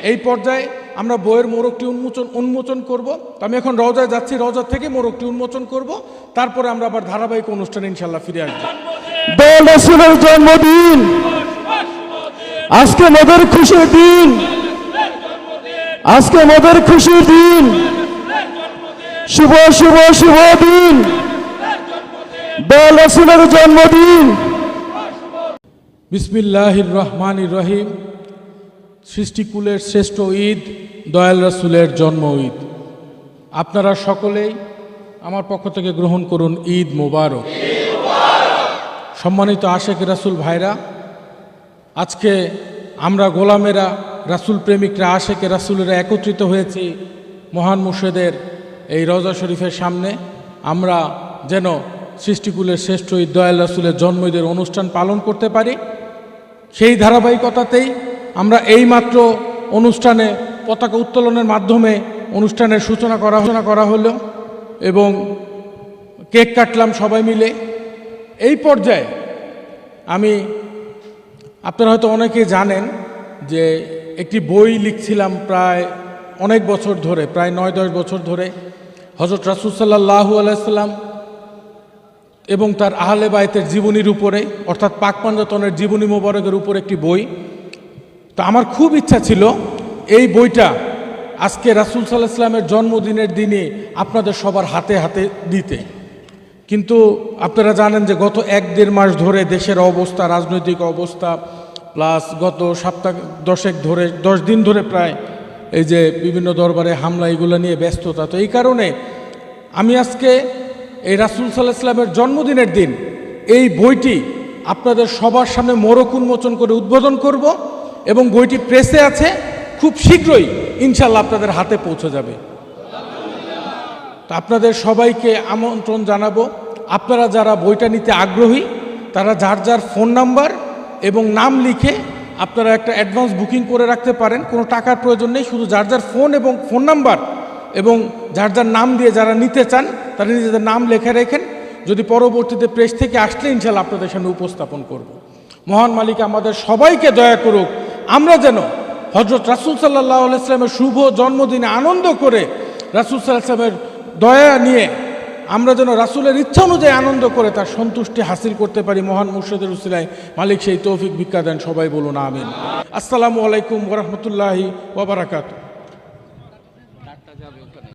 এই পর্যায়ে আমরা বইয়ের মোড়কটি উন্মোচন করব। তো আমি এখন রওজায় যাচ্ছি, রওজা থেকে মোড়কটি উন্মোচন করব, তারপরে আমরা আবার ধারাবাহিক অনুষ্ঠানে ইনশাল্লাহ ফিরে আসবো। দয়াল রাসূলের জন্মদিন, আজকে মোদের খুশির দিন, আজকে মোদের খুশির দিন, শুভ শুভ শুভ দিন, দয়াল রাসূলের জন্মদিন। বিসমিল্লাহির রহমানির রহিম। সৃষ্টিকুলের শ্রেষ্ঠ ঈদ দয়াল রাসূলের জন্ম ঈদ। আপনারা সকলেই আমার পক্ষ থেকে গ্রহণ করুন ঈদ মোবারক। সম্মানিত আশেক রাসূল ভাইরা, আজকে আমরা গোলামেরা, রাসূল প্রেমিকরা, আশেকে রাসূলেরা একত্রিত হয়েছি মহান মুর্শিদের এই রওজা শরীফের সামনে। আমরা যেন সৃষ্টিকুলের শ্রেষ্ঠ ঈদ দয়াল রাসূলের জন্ম ঈদের অনুষ্ঠান পালন করতে পারি। সেই ধারাবাহিকতাতেই আমরা এইমাত্র অনুষ্ঠানে পতাকা উত্তোলনের মাধ্যমে অনুষ্ঠানের সূচনা করা হলো এবং কেক কাটলাম সবাই মিলে। এই পর্যায়ে আপনারা হয়তো অনেকে জানেন যে একটি বই লিখছিলাম প্রায় অনেক বছর ধরে, প্রায় 9-10 বছর ধরে, হযরত রাসূল সাল্লাল্লাহু আলাইহি সাল্লাম এবং তার আহলে বায়তের জীবনীর উপরে, অর্থাৎ পাক পাঞ্জাতনের জীবনী মোবারকের উপর একটি বই। তো আমার খুব ইচ্ছা ছিল এই বইটা আজকে রাসূল সাল্লাল্লাহু আলাইহি সাল্লামের জন্মদিনের দিনে আপনাদের সবার হাতে হাতে দিতে। কিন্তু আপনারা জানেন যে গত 1-1.5 মাস ধরে দেশের অবস্থা, রাজনৈতিক অবস্থা, প্লাস গত সপ্তাহ 10 দিন ধরে প্রায় এই যে বিভিন্ন দরবারে হামলা, এগুলো নিয়ে ব্যস্ততা। তো এই কারণে আমি আজকে এই রাসূল সাল্লাল্লাহু আলাইহি সাল্লামের জন্মদিনের দিন এই বইটি আপনাদের সবার সামনে মোড়ক উন্মোচন করে উদ্বোধন করব এবং বইটি প্রেসে আছে, খুব শীঘ্রই ইনশাল্লাহ আপনাদের হাতে পৌঁছে যাবে। তো আপনাদের সবাইকে আমন্ত্রণ জানাবো। আপনারা যারা বইটা নিতে আগ্রহী তারা যার যার ফোন নাম্বার এবং নাম লিখে আপনারা একটা অ্যাডভান্স বুকিং করে রাখতে পারেন। কোনো টাকার প্রয়োজন নেই, শুধু যার যার ফোন এবং ফোন নাম্বার এবং যার যার নাম দিয়ে যারা নিতে চান তারা নিজেদের নাম লেখা রেখেন। যদি পরবর্তীতে প্রেস থেকে আসলে ইনশাল্লাহ আপনাদের সামনে উপস্থাপন করব। মহান মালিক আমাদের সবাইকে দয়া করুক, আমরা যেন হযরত রাসূল সাল্লাল্লাহু আলাইহি সাল্লামের শুভ জন্মদিনে আনন্দ করে রাসূল সাল্লাল্লাহু আলাইহি সাল্লামের দয়া নিয়ে আমরা যেন রাসূলের ইচ্ছা অনুযায়ী আনন্দ করে তার সন্তুষ্টি হাসিল করতে পারি। মহান মুর্শিদের উসিলায় মালিক সেই তৌফিক ভিক্ষা দেন। সবাই বলুন আমিন। আসসালামু আলাইকুম ওয়া রাহমাতুল্লাহি ওয়া বারাকাতুহু।